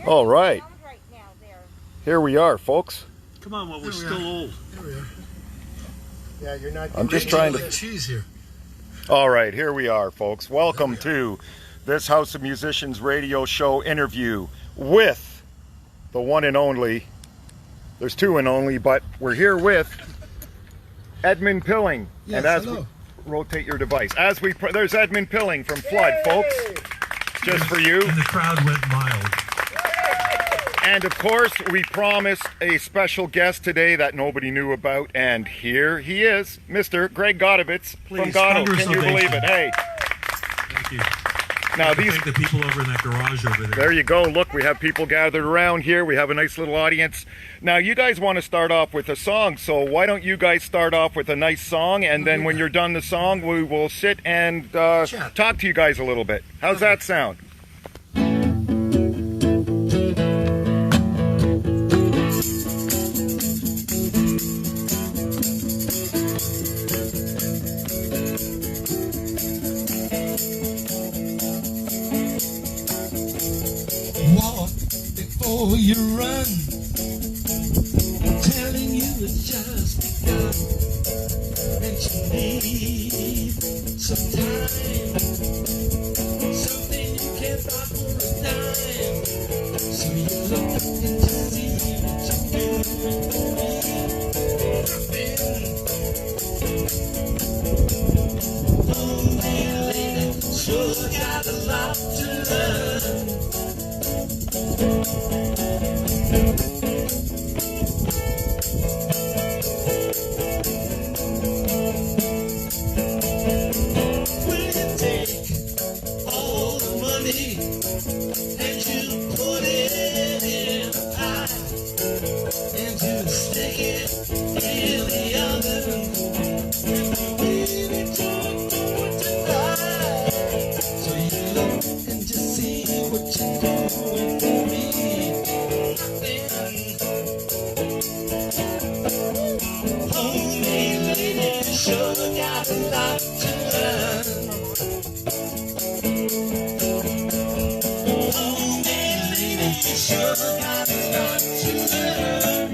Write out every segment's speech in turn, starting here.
All right. Here we are, folks. Come on, well, we're still old. Here we are. Yeah, you're not. I'm just trying to cheese here. All right, here we are, folks. Welcome to this House of Musicians radio show interview with the one and only. There's two and only, but we're here with Edmund Pilling. Yes, and as hello. we rotate your device, there's Edmund Pilling from Fludd, folks. Just for you. And the crowd went mild. And of course, we promised a special guest today that nobody knew about, and here he is, Mr. Greg Godovitz from Goddo. Can you believe it? Hey. Thank you. Now thank the people over in that garage over there. There you go. Look, we have people gathered around here. We have a nice little audience. Now, you guys want to start off with a song, so why don't you guys start off with a nice song, and then when you're done the song, we will sit and talk to you guys a little bit. How's that sound? Walk before you run. I'm telling you it's just begun. And you need some time. Something you can't buy for a dime. So you look and you see what you're doing for me. Nothing. Oh, man, lady, sure got a lot to learn. Will you take all the money and you put it in a pie and you stick it in the oven and you really don't know what to buy? So you look and just see what you're doing for me. Homemade lady, sure got a lot to learn. Homemade lady, sure got a lot to learn.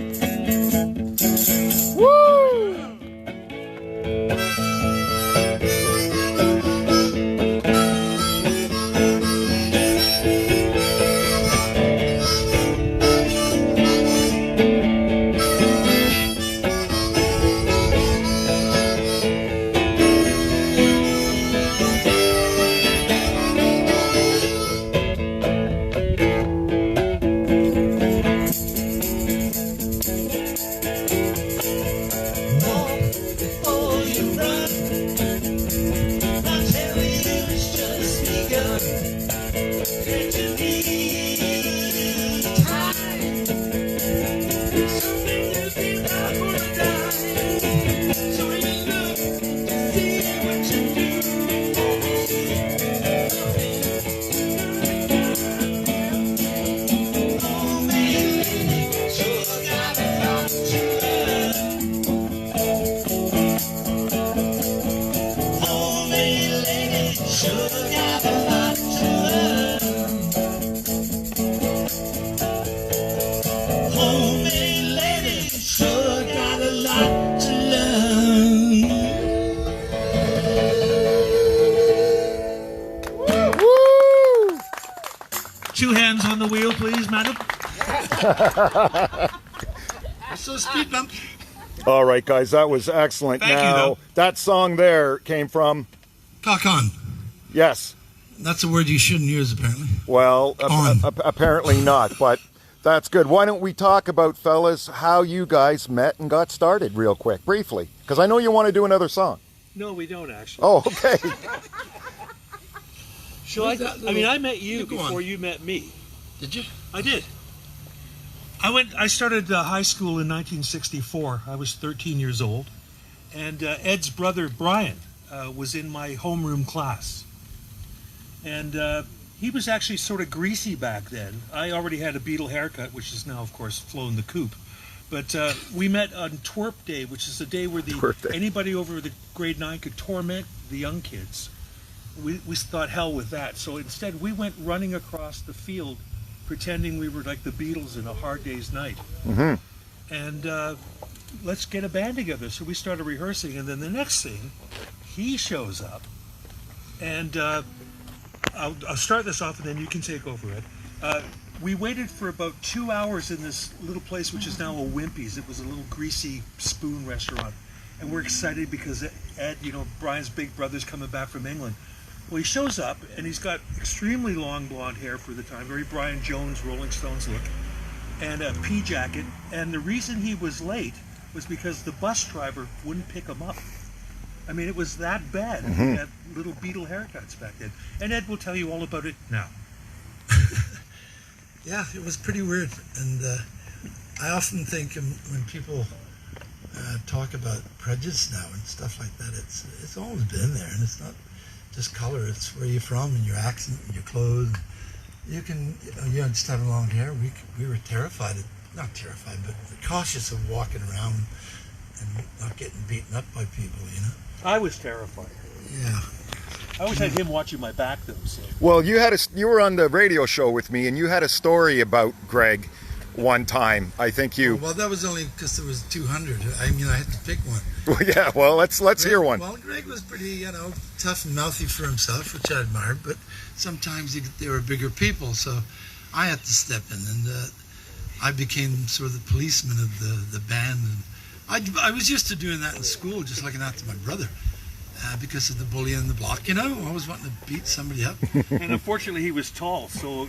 Woo! Two hands on the wheel, please, madam. So speed bump. All right, guys, that was excellent. Thank you, now, though. that song there came from... Cock on. Yes. That's a word you shouldn't use, apparently. Well, On. apparently not, but that's good. Why don't we talk about, fellas, how you guys met and got started real quick, briefly? Because I know you want to do another song. No, we don't actually. Oh, okay. I mean, I met you before you met me. Did you? I did. I started high school in 1964. I was 13 years old, and Ed's brother Brian was in my homeroom class, and he was actually sort of greasy back then. I already had a Beatle haircut, which is now, of course, flown the coop. But we met on Twerp Day, which is the day where anybody over the grade 9 could torment the young kids. We thought hell with that. So instead, we went running across the field pretending we were like the Beatles in A Hard Day's Night. And let's get a band together. So we started rehearsing, and then the next thing, he shows up, and I'll start this off, and then you can take over it. We waited for about 2 hours in this little place, which is now a Wimpy's. It was a little greasy spoon restaurant. And we're excited because Ed, Brian's big brother's coming back from England. Well, he shows up, and he's got extremely long blonde hair for the time, very Brian Jones, Rolling Stones look, and a pea jacket. And the reason he was late was because the bus driver wouldn't pick him up. I mean, it was that bad. We had little Beatle haircuts back then. And Ed will tell you all about it now. Yeah, it was pretty weird, and I often think when people talk about prejudice now and stuff like that, it's always been there, and it's not just color; it's where you're from and your accent and your clothes. You can, just having long hair. We were terrified, not terrified, but cautious of walking around and not getting beaten up by people. I was terrified. Yeah. I always had him watching my back, though. So. Well, you were on the radio show with me, and you had a story about Greg one time. I think you. Well, that was only because there was 200. I had to pick one. Well, yeah. Well, let's hear one. Well, Greg was pretty, tough and mouthy for himself, which I admired. But sometimes they were bigger people, so I had to step in, and I became sort of the policeman of the band. And I was used to doing that in school, just looking after my brother. Because of the bully in the block, always wanting to beat somebody up. And unfortunately, he was tall, so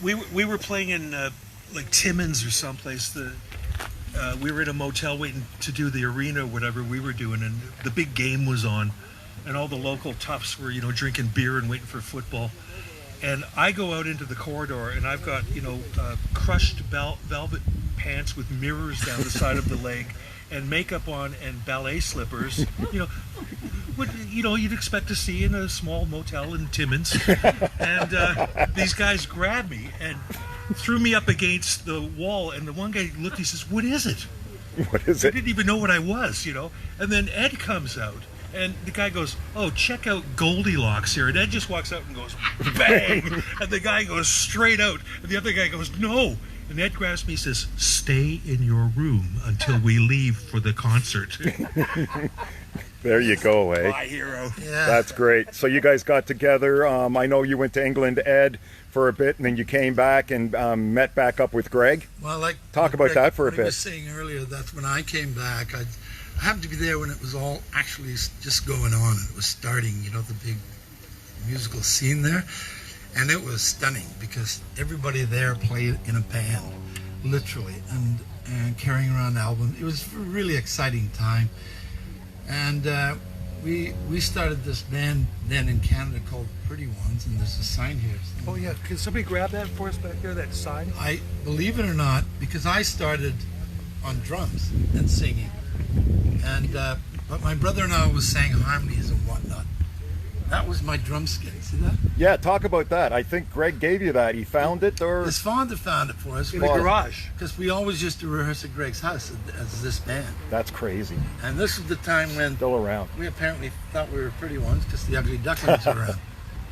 we were playing in like Timmins or someplace. We were in a motel waiting to do the arena, or whatever we were doing, and the big game was on, and all the local toughs were drinking beer and waiting for football. And I go out into the corridor, and I've got crushed velvet pants with mirrors down the side of the leg. And makeup on and ballet slippers, what you'd expect to see in a small motel in Timmins. And these guys grabbed me and threw me up against the wall. And the one guy looked, he says, "What is it?" What is it? I didn't even know what I was, And then Ed comes out, and the guy goes, "Oh, check out Goldilocks here." And Ed just walks out and goes, bang! And the guy goes straight out, and the other guy goes, "No." And Ed grabs me and says, "Stay in your room until we leave for the concert." There you go, eh? My hero. Yeah. That's great. So you guys got together. I know you went to England, Ed, for a bit, and then you came back and met back up with Greg. Well, talk about that for a bit. I was saying earlier, that's when I came back. I happened to be there when it was all actually just going on. It was starting, the big musical scene there. And it was stunning because everybody there played in a band, literally, and carrying around albums. It was a really exciting time. And we started this band then in Canada called Pretty Ones, and there's a sign here. Oh yeah, can somebody grab that for us back there, that sign? I believe it or not, because I started on drums and singing, and but my brother and I was sang harmonies and whatnot. That was my drum skin. See that? Yeah, talk about that. I think Greg gave you that. He found it, or his father found it for us in the garage. Because we always used to rehearse at Greg's house as this band. That's crazy. And this was the time when still around. We apparently thought we were pretty ones because the Ugly Ducklings were around.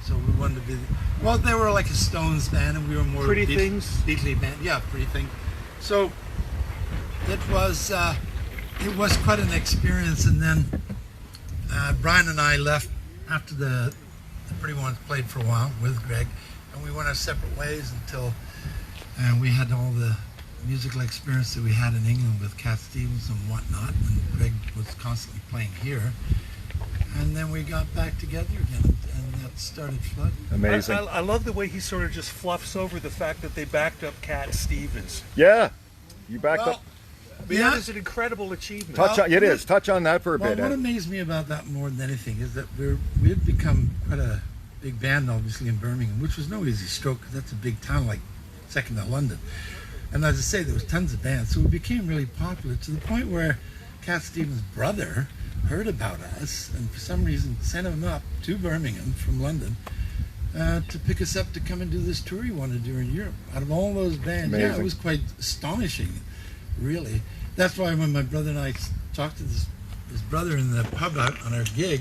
So we wanted to be. Well, they were like a Stones band, and we were more Pretty Things. Beatley band, yeah, Pretty Things. So it was quite an experience. And then Brian and I left after the Pretty Ones played for a while with Greg, and we went our separate ways until we had all the musical experience that we had in England with Cat Stevens and whatnot, when Greg was constantly playing here. And then we got back together again, and that started Fludd. Amazing. I love the way he sort of just fluffs over the fact that they backed up Cat Stevens. Yeah, you backed up. That is an incredible achievement. Touch on that for a bit. What amazed me about that more than anything is that we had become quite a big band, obviously, in Birmingham, which was no easy stroke, because that's a big town, like second to London. And as I say, there was tons of bands, so we became really popular to the point where Cat Stevens' brother heard about us and for some reason sent him up to Birmingham from London to pick us up to come and do this tour he wanted to do in Europe. Out of all those bands, amazing. Yeah, it was quite astonishing, really. That's why when my brother and I talked to his brother in the pub out on our gig,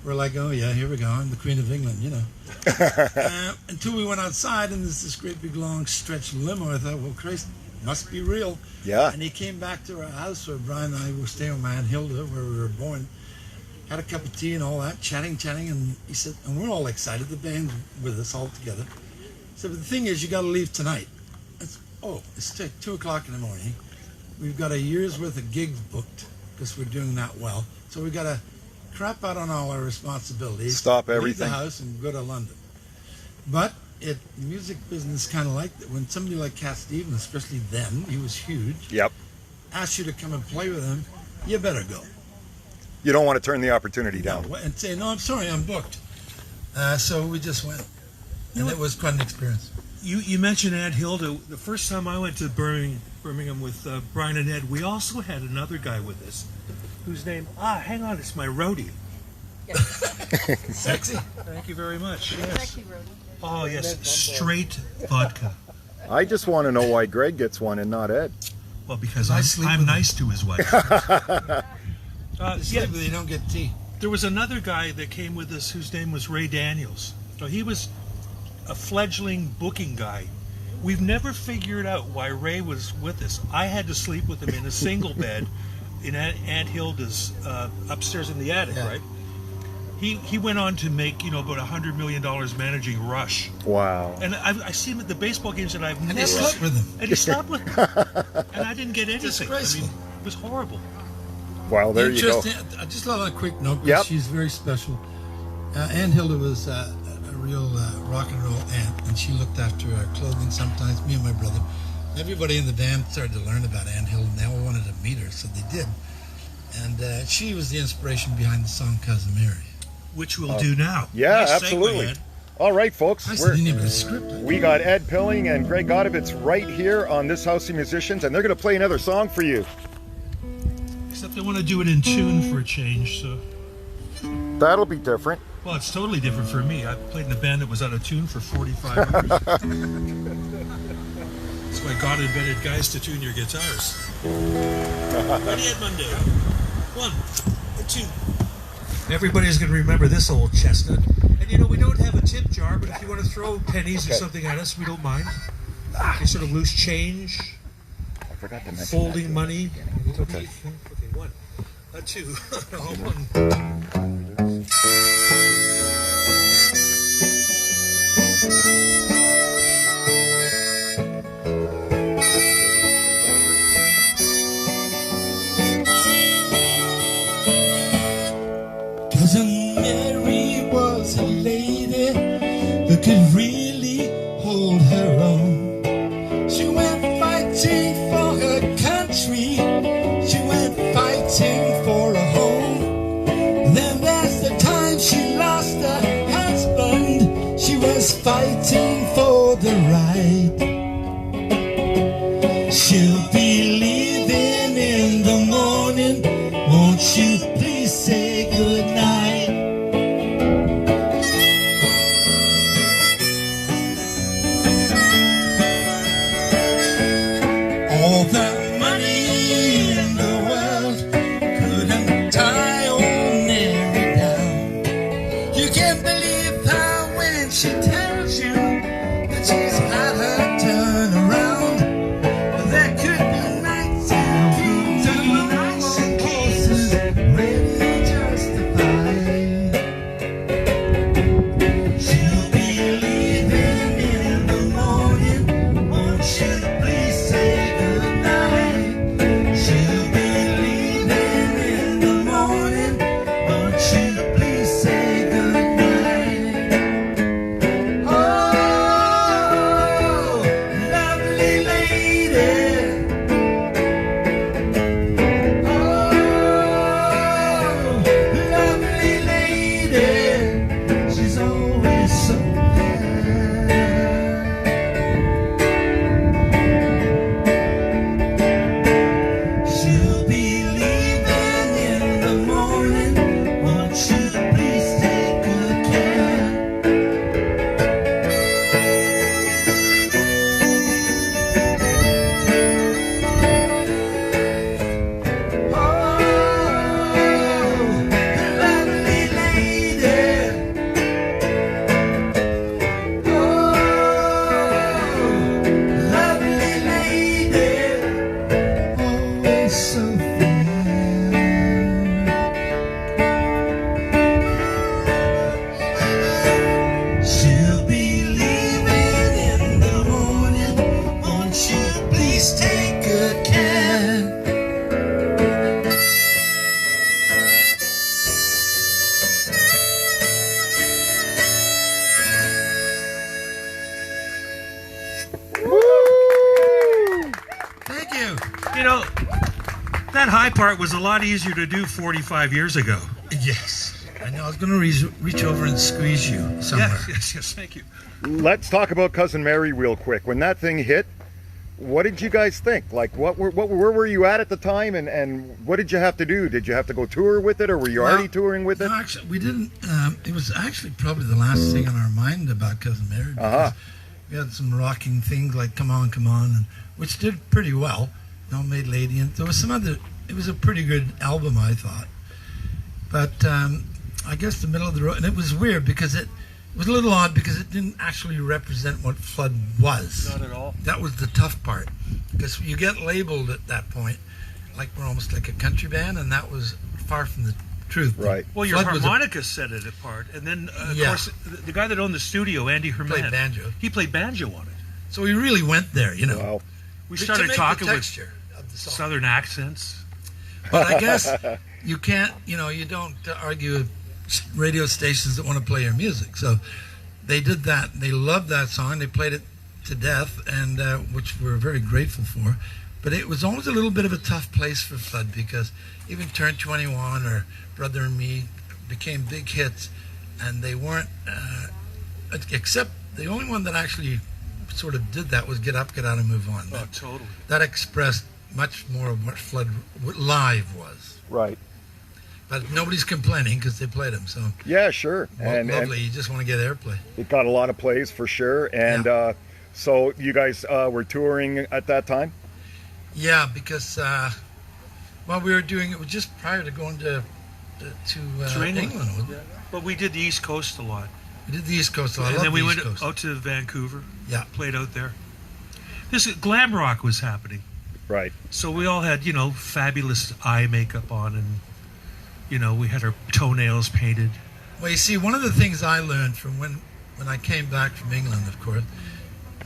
we're like, oh yeah, here we go. I'm the Queen of England, you know. Until we went outside, and there's this great big long stretch limo. I thought, well, Christ, must be real. Yeah. And he came back to our house where Brian and I were staying with my Aunt Hilda, where we were born. Had a cup of tea and all that, chatting, and he said, and we're all excited, the band's with us all together. He said, but the thing is, you got to leave tonight. It's 2 o'clock in the morning. We've got a year's worth of gigs booked because we're doing that well. So we've got to crap out on all our responsibilities. Stop leave everything. the house and go to London. But music business kind of like that. When somebody like Cat Stevens, especially then, he was huge. Yep. Asked you to come and play with him, you better go. You don't want to turn the opportunity down. No, and say, no, I'm sorry, I'm booked. So we just went. And it was quite an experience. You mentioned Aunt Hilda. The first time I went to Birmingham with Brian and Ed, we also had another guy with us, whose name, hang on, it's my roadie. Sexy. Thank you very much. Yes. Sexy roadie. Oh, yes, straight vodka. I just want to know why Greg gets one and not Ed. Well, because I sleep I'm with nice to his wife. Yeah, they don't get tea. There was another guy that came with us whose name was Ray Daniels. So he was a fledgling booking guy. We've never figured out why Ray was with us. I had to sleep with him in a single bed in Aunt Hilda's upstairs in the attic, Yeah. right? He went on to make about $100 million managing Rush. Wow. And I see him at the baseball games, and I've And never he slept with him. And he slept with him. And I didn't get anything. Disgraceful. It was horrible. Well, there you go. Just on a quick note, 'cause Yep. she's very special. Aunt Hilda was a real rock and roll aunt, and she looked after our clothing sometimes, me and my brother. Everybody in the band started to learn about Aunt Hilda, and they all wanted to meet her, so they did. And she was the inspiration behind the song Cousin Mary. Which we'll do now. Yeah, Nice segue, absolutely. Ed. All right, folks. I didn't even have a script. We got Ed Pilling and Greg Godovitz right here on this House of Musicians, and they're going to play another song for you. Except they want to do it in tune for a change, so... That'll be different. Well, it's totally different for me. I played in a band that was out of tune for 45 years. That's why God invented guys to tune your guitars. Ready, Edmund? 1, 2. Everybody's going to remember this old chestnut. And we don't have a tip jar, but if you want to throw pennies or something at us, we don't mind. Okay, sort of loose change, I forgot to mention folding that. money. Okay. Okay, 1, 2. 1. Cousin Mary was a lady who could really hold her own. She went fighting for her country. She went fighting for a home. Then there's the time she lost her husband. She was fighting for the right. She'll be leaving in the morning. Won't you please say goodnight? All the money in the world couldn't tie old Mary down. You can't believe her when she tells you that she's had her turn around. There could You know, that high part was a lot easier to do 45 years ago. Yes. I know. I was going to reach over and squeeze you somewhere. Yes, thank you. Let's talk about Cousin Mary real quick. When that thing hit, what did you guys think? Like, where were you at the time, and what did you have to do? Did you have to go tour with it, or were you already touring with it? No, actually, we didn't. It was actually probably the last thing on our mind about Cousin Mary. Because we had some rocking things like "Come On, Come On," and, which did pretty well. You know, made Lady, and there was some other. It was a pretty good album, I thought. But I guess the middle of the road, and it was weird because it was a little odd because it didn't actually represent what Fludd was. Not at all. That was the tough part, because you get labeled at that point like we're almost like a country band, and that was far from the truth. Right. Well, your Fludd was harmonica set it apart, and then of course the guy that owned the studio, Andy Herman, played banjo. He played banjo on it. So we really went there, you know. Wow. We to started make talking the with texture of the song. southern accents. But I guess you can't, you know, you don't argue with radio stations that want to play your music. So they did that. They loved that song. They played it to death, and which we're very grateful for. But it was always a little bit of a tough place for Fludd, because even Turn 21 or Brother and Me became big hits, and they weren't, except the only one that actually sort of did that was Get Up, Get Out, and Move On. Oh, totally. That expressed much more of what Fludd live was. Right. But nobody's complaining because they played them. So Yeah, sure. lovely. You just want to get airplay. It got a lot of plays for sure. And so you guys were touring at that time? Yeah, because we were doing it just prior to going to England. Wasn't it? But we did the East Coast a lot. We did the East Coast. So I And love then we the went East Coast. out to Vancouver. Yeah. Played out there. This glam rock was happening. Right. So we all had, fabulous eye makeup on, and, we had our toenails painted. Well, you see, one of the things I learned from when I came back from England, of course,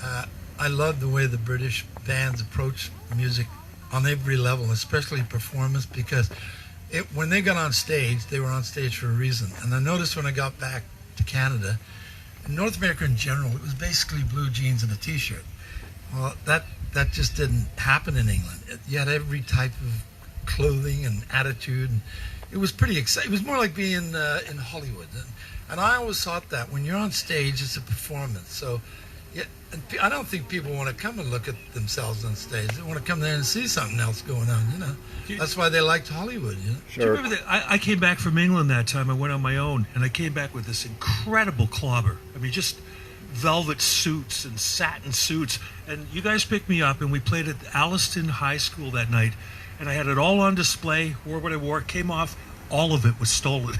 I loved the way the British bands approach music on every level, especially performance, because when they got on stage, they were on stage for a reason. And I noticed when I got back to Canada, in North America in general, it was basically blue jeans and a T-shirt. Well, that just didn't happen in England. You had every type of clothing and attitude, and it was pretty exciting. It was more like being in Hollywood. And I always thought that when you're on stage, it's a performance. So, yeah, and I don't think people want to come and look at themselves on stage. They want to come there and see something else going on, That's why they liked Hollywood, Sure. Do you remember that? I came back from England that time. I went on my own, and I came back with this incredible clobber. I mean, just velvet suits and satin suits. And you guys picked me up, and we played at Alliston High School that night. And I had it all on display, wore what I wore, came off, all of it was stolen.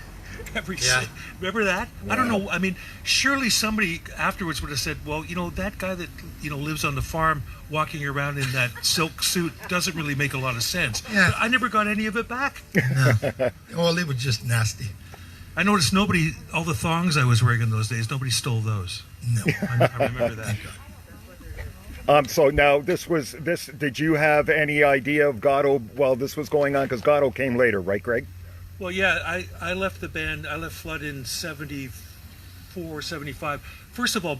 Remember that? Wow. I don't know. I mean, surely somebody afterwards would have said, well, that guy that, lives on the farm walking around in that silk suit doesn't really make a lot of sense. Yeah. But I never got any of it back. No. Well, they were just nasty. I noticed all the thongs I was wearing in those days, nobody stole those. No. I remember that. So now did you have any idea of Goddo while this was going on? Because Goddo came later, right, Greg? Well, yeah, I left the band. I left Fludd in 74, 75. First of all,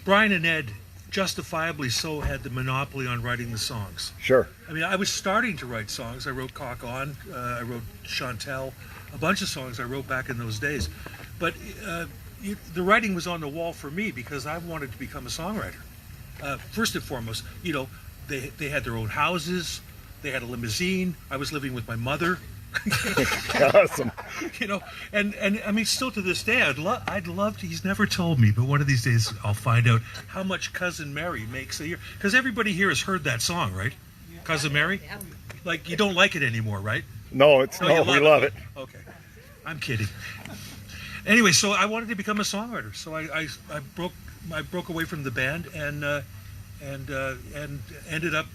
Brian and Ed, justifiably so, had the monopoly on writing the songs. Sure. I mean, I was starting to write songs. I wrote Cock On, I wrote Chantel, a bunch of songs I wrote back in those days. But the writing was on the wall for me because I wanted to become a songwriter. First and foremost, they had their own houses, they had a limousine. I was living with my mother. Awesome. And I mean, still to this day, I'd love to. He's never told me, but one of these days I'll find out how much Cousin Mary makes a year. Because everybody here has heard that song, right? Yeah. Cousin Mary. Like, you don't like it anymore, right? No, we love it. Okay, I'm kidding. Anyway, so I wanted to become a songwriter, so I broke away from the band and ended up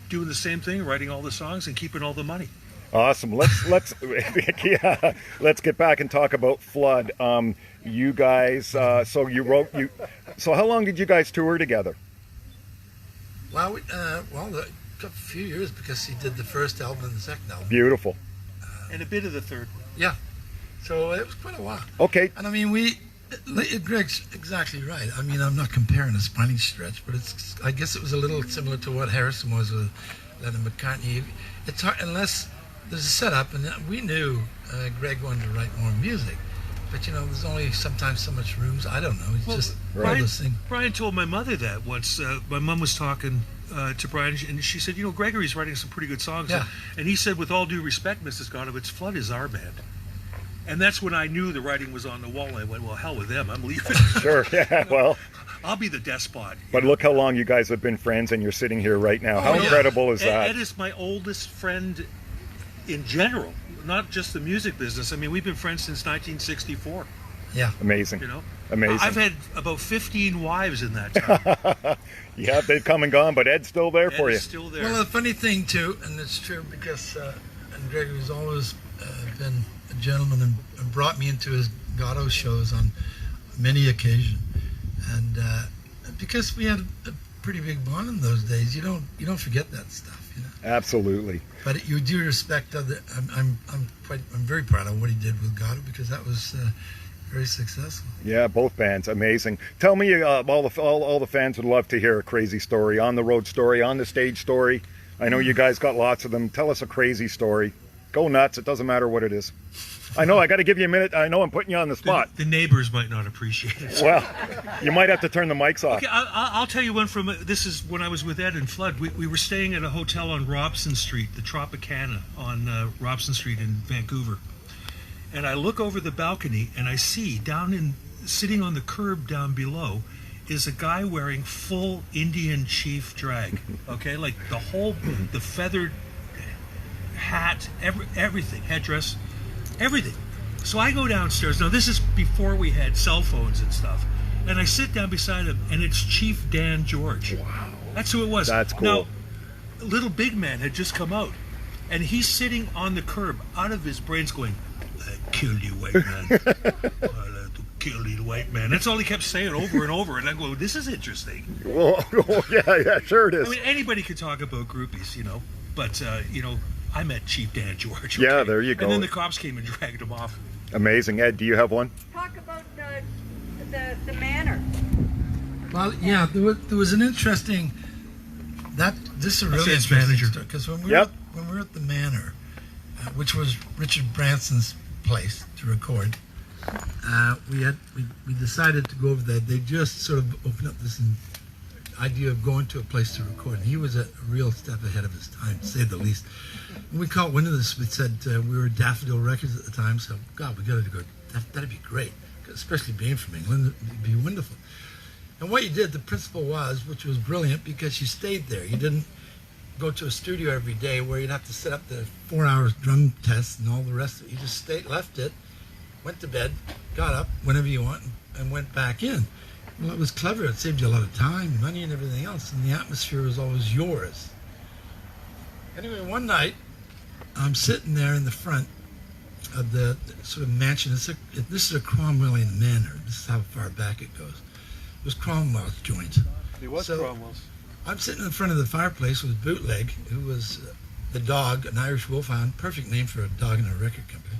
doing the same thing, writing all the songs and keeping all the money. Awesome. Let's get back and talk about Fludd. You guys, so how long did you guys tour together? Well, a few years, because he did the first album and the second album. Beautiful. And a bit of the third one. Yeah. So it was quite a while. Okay. And I mean, we Greg's exactly right. I mean, I'm not comparing a spiny stretch, but I guess it was a little similar to what Harrison was with Lennon McCartney. It's hard unless there's a setup, and we knew Greg wanted to write more music. But there's only sometimes so much rooms. I don't know. It's just all this thing. Brian told my mother that once. My mom was talking to Brian, and she said, Gregory's writing some pretty good songs. Yeah. And he said, with all due respect, Mrs. Godovitz, Fludd is our band. And that's when I knew the writing was on the wall. I went, well, hell with them. I'm leaving. Sure, yeah, well. I'll be the despot. But look how long you guys have been friends, and you're sitting here right now. How incredible is that? Ed is my oldest friend in general, not just the music business. I mean, we've been friends since 1964. Yeah. Amazing. Amazing. I've had about 15 wives in that time. Yeah, they've come and gone, but Ed's still there for you. Ed's still there. Well, the funny thing, too, and it's true because and Gregory's always been a gentleman and brought me into his Goddo shows on many occasions. And because we had a pretty big bond in those days, you don't forget that stuff. Absolutely. But you do respect other. I'm very proud of what he did with Goddo because that was very successful. Yeah, both bands, amazing. Tell me, all the fans would love to hear a crazy story, on the road story, on the stage story. I know you guys got lots of them. Tell us a crazy story. Go nuts. It doesn't matter what it is. I know I got to give you a minute. I know I'm putting you on the spot. The neighbors might not appreciate it. Well, you might have to turn the mics off. Okay, I'll tell you one from. This is when I was with Ed and Fludd. We were staying at a hotel on Robson Street, the Tropicana on Robson Street in Vancouver. And I look over the balcony and I see sitting on the curb down below is a guy wearing full Indian chief drag. Okay, like the feathered hat, everything, headdress. Everything. So I go downstairs. Now this is before we had cell phones and stuff. And I sit down beside him, and it's Chief Dan George. Wow. That's who it was. That's cool. Now, Little Big Man had just come out, and he's sitting on the curb, out of his brains going, "I killed you, white man. I killed you, white man." That's all he kept saying over and over. And I go, this is interesting. Oh, yeah, sure it is. I mean, anybody could talk about groupies, but, I met Chief Dan George. Okay? Yeah, there you go. And then the cops came and dragged him off. Amazing. Ed, do you have one? Talk about the manor. Well, yeah, there was an interesting. This is a really Ed's interesting manager. story because when we were at the manor, which was Richard Branson's place to record, we decided to go over there. They just sort of opened up this idea of going to a place to record, and he was a real step ahead of his time, to say the least. When we caught wind of this, we said we were Daffodil Records at the time, so God, we got to go. That'd be great, especially being from England, it'd be wonderful. And what you did, the principle was, which was brilliant, because you stayed there. You didn't go to a studio every day where you'd have to set up the 4 hours drum test and all the rest of it. You just left it, went to bed, got up whenever you want, and went back in. Well, it was clever. It saved you a lot of time, money, and everything else, and the atmosphere was always yours. Anyway, one night, I'm sitting there in the front of the sort of mansion. This is a Cromwellian manor. This is how far back it goes. It was Cromwell's joint. It was Cromwell's. I'm sitting in front of the fireplace with Bootleg, who was the dog, an Irish wolfhound, perfect name for a dog in a record company.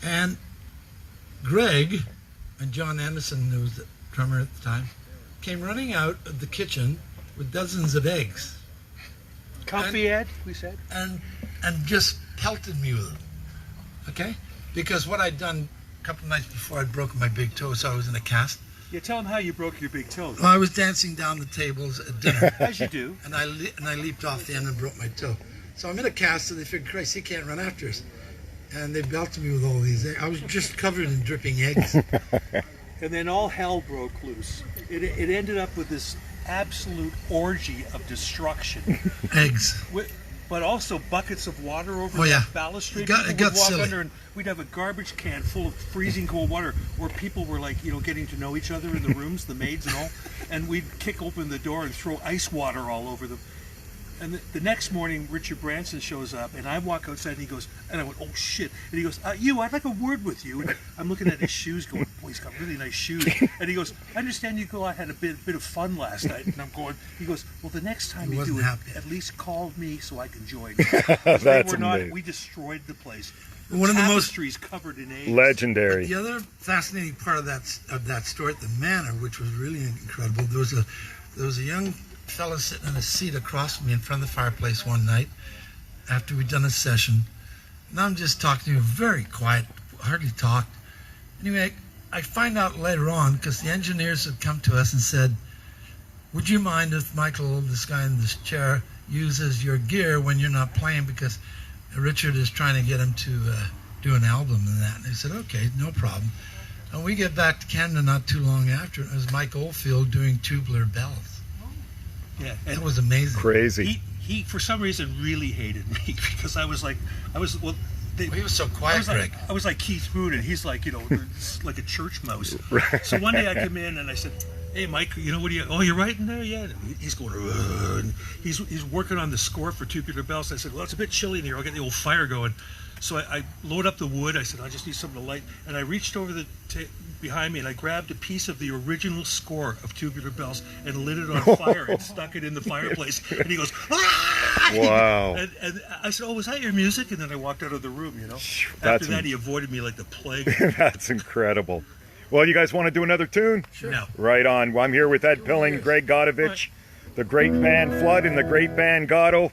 And Greg and John Anderson, who was the drummer at the time, came running out of the kitchen with dozens of eggs. Comfy, Ed, we said. And just pelted me with them. Okay? Because what I'd done a couple of nights before, I'd broken my big toe, so I was in a cast. Yeah, tell them how you broke your big toe. Well, I was dancing down the tables at dinner. As you do. And I leaped off the end and broke my toe. So I'm in a cast, and they figured, Christ, he can't run after us. And they belted me with all these eggs. I was just covered in dripping eggs. And then all hell broke loose. It ended up with this absolute orgy of destruction. Eggs. But also buckets of water over the balustrade. It got silly. Under and we'd have a garbage can full of freezing cold water where people were like, getting to know each other in the rooms, the maids and all. And we'd kick open the door and throw ice water all over them. And the next morning, Richard Branson shows up, and I walk outside, and he goes, and I went, oh, shit. And he goes, I'd like a word with you. And I'm looking at his shoes going, boy, he's got really nice shoes. And he goes, I understand you had a bit of fun last night. And I'm going, he goes, well, the next time you do it, at least call me so I can join. That's amazing. We destroyed the place. One of the most tapestries covered in eggs. Legendary. The other fascinating part of that story at the manor, which was really incredible, there was a young fellow sitting in a seat across from me in front of the fireplace one night after we'd done a session. And I'm just talking to him, very quiet, hardly talked. Anyway, I find out later on, because the engineers had come to us and said, would you mind if Michael, this guy in this chair, uses your gear when you're not playing, because Richard is trying to get him to do an album and that. And they said, okay, no problem. And we get back to Canada not too long after, and it was Mike Oldfield doing Tubular Bells. Yeah, It was amazing. Crazy. He for some reason really hated me because I was He was so quiet, Greg. I was like Keith Moon, and he's like, like a church mouse. So one day I come in and I said, hey, Mike, what do you... Oh, you're writing there? Yeah. And he's going... And he's working on the score for Tubular Bells. I said, well, it's a bit chilly in here. I'll get the old fire going. So I load up the wood. I said, I just need something to light. And I reached over behind me, and I grabbed a piece of the original score of Tubular Bells and lit it on fire and stuck it in the fireplace. And he goes, ah! Wow. And I said, oh, was that your music? And then I walked out of the room, After That's that, he avoided me like the plague. That's incredible. Well, you guys want to do another tune? Sure. No. Right on. Well, I'm here with Ed Pilling, Greg Godovitz, the great band Fludd and the great band Goddo.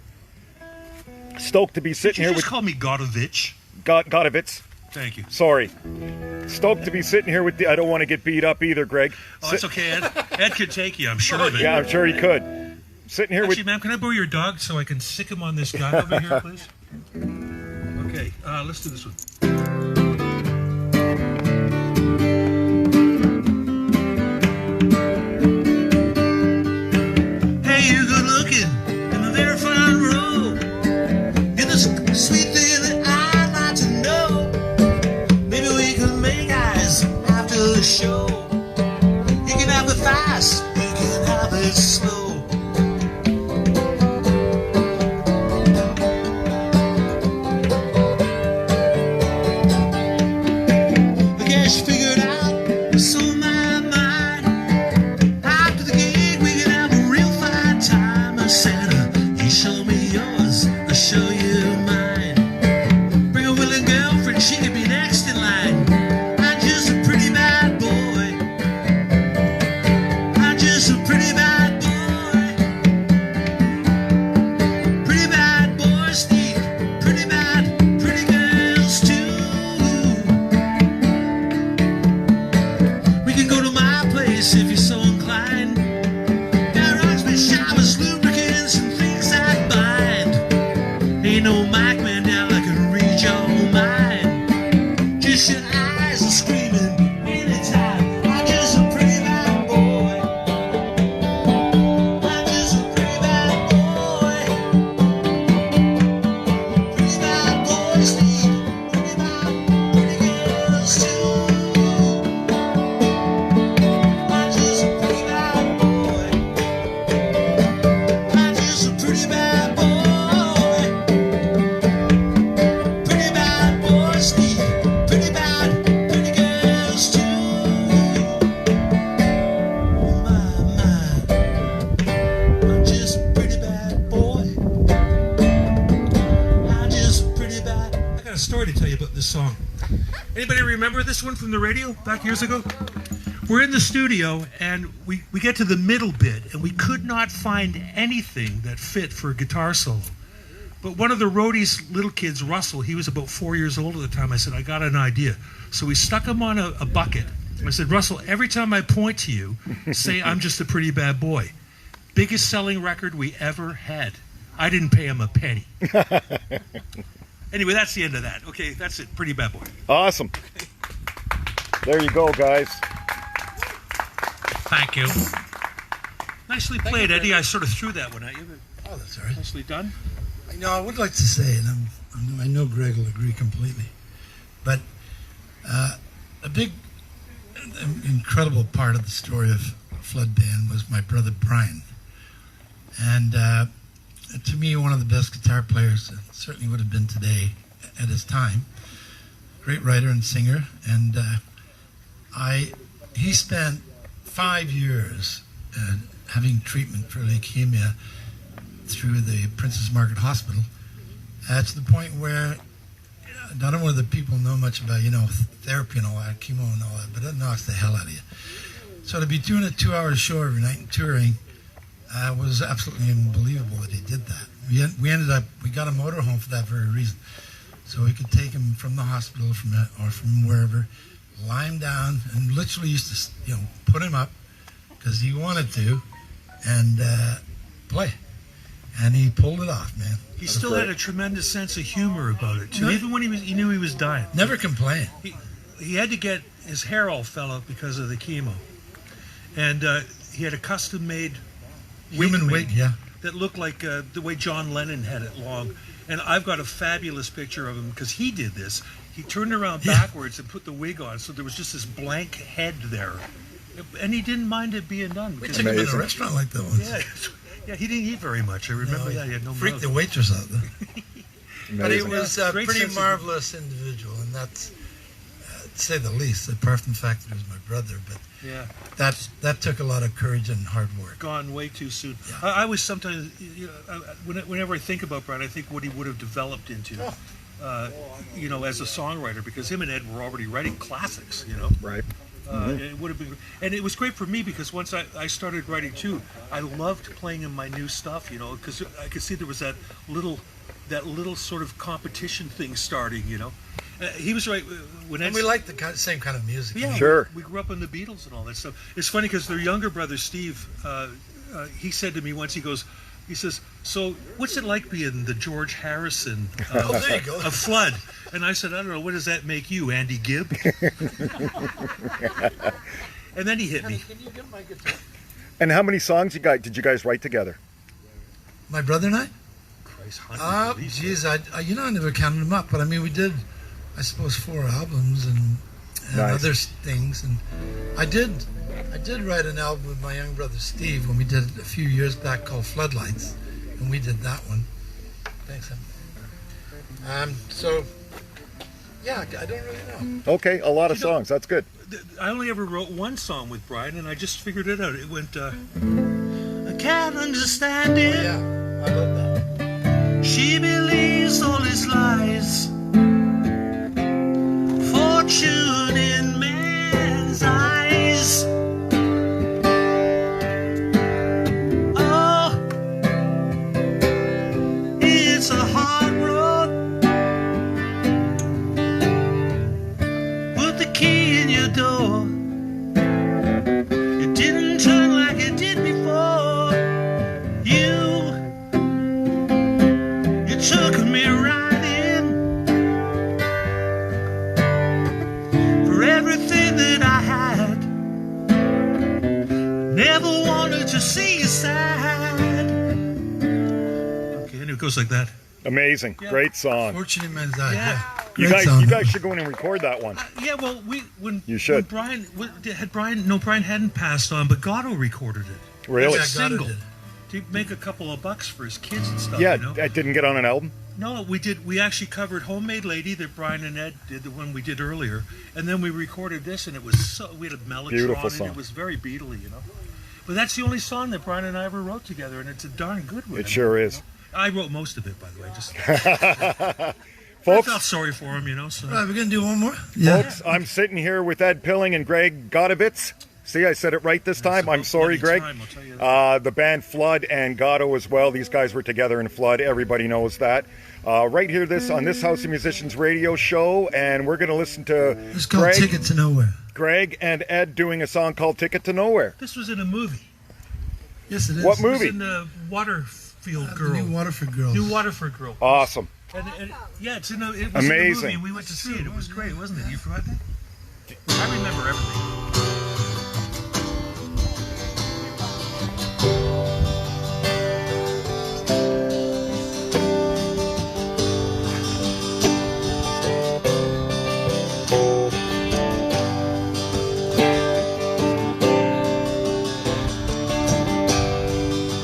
Stoked to be sitting here with... call me Godovitz. Godovitz. Thank you. Sorry. Stoked to be sitting here with the... I don't want to get beat up either, Greg. Oh, it's okay, Ed. Ed could take you, I'm sure of it. Yeah, I'm sure he could. Sitting here Actually, ma'am, can I borrow your dog so I can sick him on this guy over here, please? Okay, let's do this one. Hey, you good looking in the very fine robe. You're the sweet thing that I'd like to know. Maybe we could make eyes after the show. You can have it fast, you can have it slow. Song. Anybody remember this one from the radio back years ago? We're in the studio and we get to the middle bit and we could not find anything that fit for a guitar solo. But one of the roadie's little kids, Russell, he was about 4 years old at the time. I said, I got an idea. So we stuck him on a bucket. I said, Russell, every time I point to you, say I'm just a pretty bad boy. Biggest selling record we ever had. I didn't pay him a penny. Anyway, that's the end of that. Okay, that's it. Pretty bad boy. Awesome. There you go, guys. Thank you. Nicely played, Eddie. I sort of threw that one at you. Oh, that's all right. Nicely done. I would like to say, and I know Greg will agree completely, but a big, incredible part of the story of Fludd Band was my brother Brian. And to me, one of the best guitar players, certainly would have been today at his time. Great writer and singer, and he spent 5 years having treatment for leukemia through the Princess Margaret Hospital, to the point where I don't know whether people know much about, therapy and all that, chemo and all that, but it knocks the hell out of you. So to be doing a 2-hour show every night and touring was absolutely unbelievable that he did that. We got a motorhome for that very reason. So we could take him from the hospital or from wherever, lie him down, and literally used to, put him up because he wanted to, and play. And he pulled it off, man. He still had a tremendous sense of humor about it too. No. Even when he knew he was dying. Never complained. He had to get his hair all fell out because of the chemo, and he had a custom-made Human wig, yeah. that looked like the way John Lennon had it long. And I've got a fabulous picture of him because he did this. He turned around backwards and put the wig on, so there was just this blank head there, and he didn't mind it being done. We took him in a restaurant like that once. Yeah, he didn't eat very much. I remember that. He had no freaked mouth. the waitress out there. But he was a Great pretty sense of- marvelous individual, and that's, to say the least, apart from the fact that he was my brother. But Yeah, that took a lot of courage and hard work. gone way too soon. Yeah. I was sometimes, whenever I think about Brian, I think what he would have developed into, as a songwriter, because him and Ed were already writing classics, Right. It would have been, and it was great for me because once I started writing too, I loved playing in my new stuff, because I could see there was that little sort of competition thing starting, He was right when And we liked the same kind of music. yeah, Sure. we grew up on the Beatles and all that stuff. It's funny because their younger brother Steve, he said to me once, he says, "So what's it like being the George Harrison Oh, there you go. of Fludd?" And I said, "I don't know. What does that make you, Andy Gibb?" And then he hit me. Can you get my guitar? And how many songs did you guys write together? My brother and I? Christ, hundreds at least. Geez, I never counted them up, but I mean, we did, I suppose, 4 albums and Nice. other things, and I did write an album with my young brother Steve when we did it a few years back called Floodlights, and we did that one. Thanks, Em. So, yeah, I don't really know. Okay, a lot of songs. That's good. I only ever wrote one song with Brian, and I just figured it out. It went, "I can't understand it. Yeah, I love that. She believes all his lies. Fortune in man's eyes. Oh, it's a hard road. Put the key in your door. It didn't turn like it did before. You took me right in. For everything that I had, never wanted to see you sad." Okay, and it goes like that. Amazing. Yeah. Great song. Fortune in Men's Eyes. Yeah. You Great guys, song. you guys should go in and record that one. Yeah, well, You should. When Brian hadn't passed on, but Goddo recorded it. Really? Yeah, As a Goddo single. did. To make a couple of bucks for his kids and stuff. Yeah, you know? it didn't get on an album. No, we did. We actually covered "Homemade Lady" that Brian and Ed did, the one we did earlier, and then we recorded this, and it was we had a Mellotron, Beautiful and song. it was very Beatley, But that's the only song that Brian and I ever wrote together, and it's a darn good one. It sure is. I wrote most of it, by the way. Just I Folks, felt sorry for him, So All right, we're going to do one more? Yeah. folks, I'm sitting here with Ed Pilling and Greg Godovitz. See, I said it right this time. I'm sorry, Greg. Time, I'll tell you that. The band Fludd and Goddo as well. These guys were together in Fludd. Everybody knows that. Right here, on this House of Musicians radio show, and we're going to listen to It's called Ticket to Nowhere. Greg and Ed doing a song called "Ticket to Nowhere." This was in a movie. Yes, it is. What It was movie? in the Waterfield The Girl. New Waterford Girls. New Waterford Girl. Awesome. And yeah, it was in a Amazing. movie. We went to see it. It was great, wasn't it? You forgot that? I remember everything.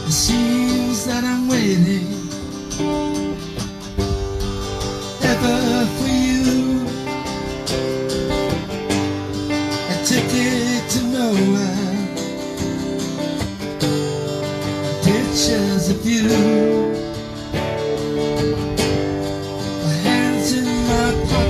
It seems that I'm waiting ever for you. A ticket to nowhere. Pictures of you. My hands in my pocket.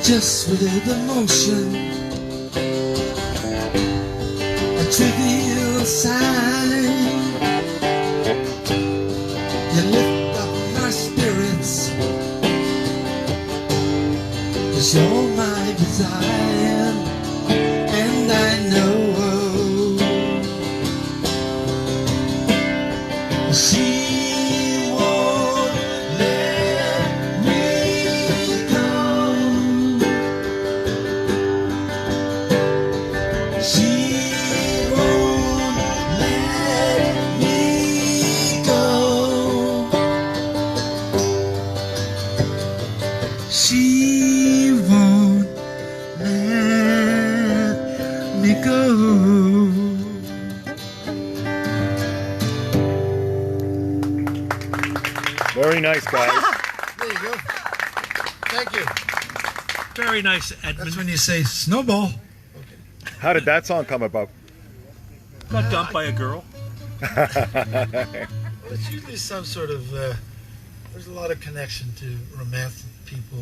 just with emotion, a trivial sign. You lift up my spirits, 'cause you're my desire, and I know she won't let me go. She won't let me go. She won't let me go. Very nice, guys. There you go. Thank you. Very nice, Edmund. That's when you say snowball. How did that song come about? Got dumped by a girl. Well, it's usually some sort of, there's a lot of connection to romantic people.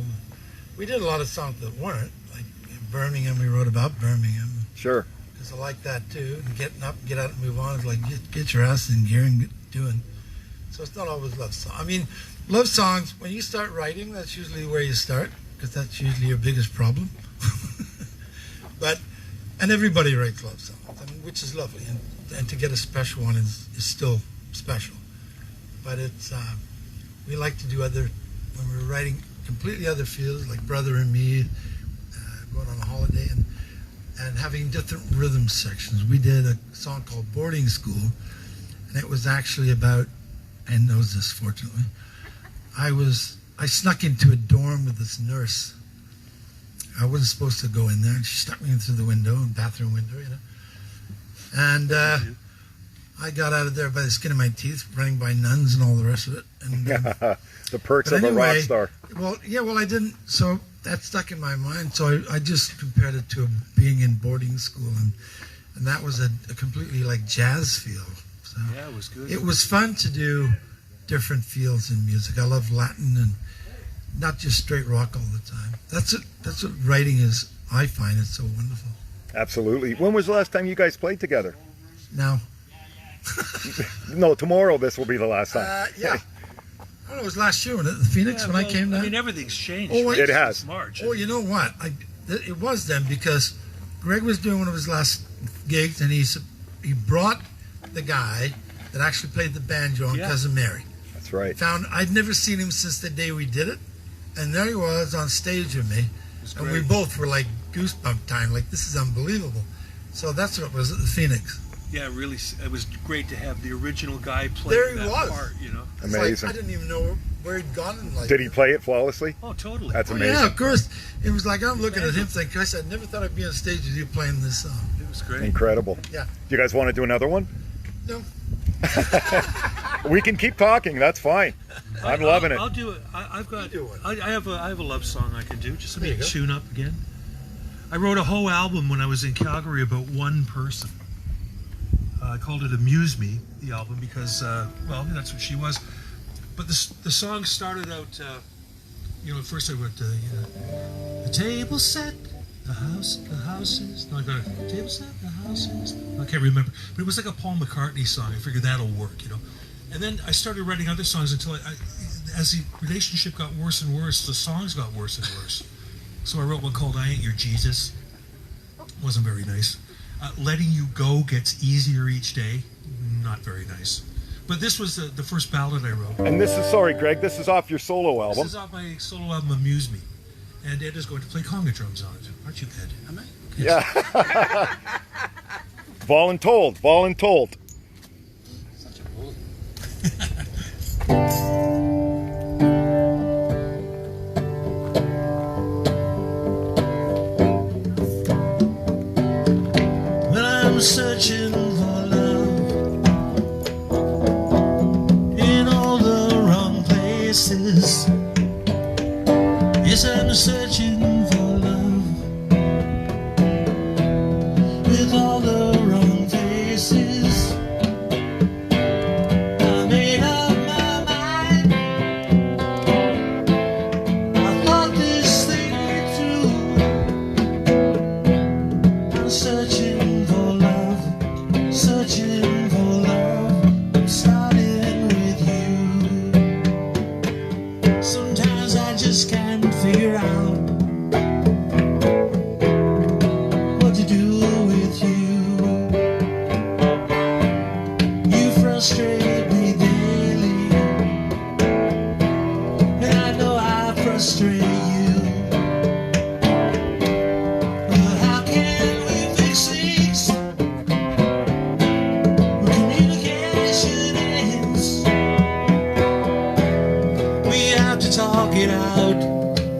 We did a lot of songs that weren't, like in Birmingham, we wrote about Birmingham. Sure. Because I like that too. And getting up, get out and move on is like, get your ass in gear and get doing. So it's not always love songs. I mean, love songs, when you start writing, that's usually where you start, because that's usually your biggest problem. And everybody writes love songs, I mean, which is lovely. And to get a special one is still special. But it's, we like to do other, when we're writing completely other fields, like Brother and Me, going on a holiday, and having different rhythm sections. We did a song called Boarding School, and it was actually about, Ann knows this fortunately, I snuck into a dorm with this nurse. I wasn't supposed to go in there, and she stuck me in through the window, bathroom window, you know. And I got out of there by the skin of my teeth, running by nuns and all the rest of it. And The perks of a rock star. Well, I didn't, so that stuck in my mind, so I just compared it to being in boarding school, and that was a completely like jazz feel. So Yeah, it was good. it was fun to do different fields in music. I love Latin and not just straight rock all the time. That's what writing is. I find it so wonderful. Absolutely. When was the last time you guys played together? Now, No, tomorrow this will be the last time. yeah. I don't know, it was last year when at the Phoenix Yeah, when I well, came down. I mean, everything's changed. Oh, right? It has. Since March. Oh, you know what? It was then, because Greg was doing one of his last gigs, and he brought the guy that actually played the banjo on Yeah. Cousin Mary. That's right. I'd never seen him since the day we did it, and there he was on stage with me, and we great. both were like goosebump time, like this is unbelievable. So that's what it was at the Phoenix. Yeah, really, it was great to have the original guy play There he that was. part, you know? It's Amazing. Like, I didn't even know where he'd gone. And like, Did he play it flawlessly? Oh, totally. That's Oh, amazing. yeah, of course. It was like I'm looking at him thinking, Christ, I never thought I'd be on stage with you playing this song. It was great. Incredible. Yeah. Do you guys want to do another one? No. We can keep talking. That's fine. I'm loving it. I'll do it. I've got. You do it. I have a love song I can do. Just let There me you go. tune up again. I wrote a whole album when I was in Calgary about one person. I called it "Amuse Me," the album, because well, that's what she was. But the song started out. At first I wrote the table set, the houses. No, I got a table set, the houses. I can't remember, but it was like a Paul McCartney song. I figured that'll work, And then I started writing other songs until as the relationship got worse and worse, the songs got worse and worse. So I wrote one called "I Ain't Your Jesus." Wasn't very nice. "Letting You Go Gets Easier Each Day." Not very nice. But this was the first ballad I wrote. And this is, sorry, Greg, this is off your solo album. This is off my solo album, "Amuse Me." And Ed is going to play conga drums on it. Aren't you, Ed? Am I? Yeah. Voluntold. Such a bully. When I'm searching for love in all the wrong places. Yes, I'm searching for love with all the wrong faces. I made up my mind. I thought this thing through. frustrate you. But how can we fix things when communication ends? We have to talk it out.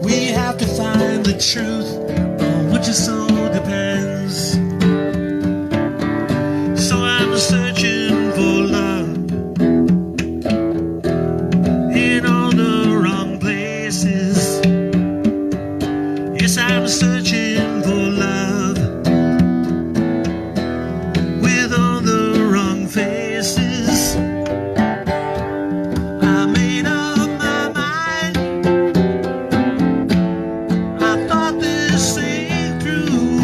We have to find the truth on which it so depends. So I'm searching for love in all the wrong places. Yes, I'm searching for love with all the wrong faces. I made up my mind. I thought this thing through.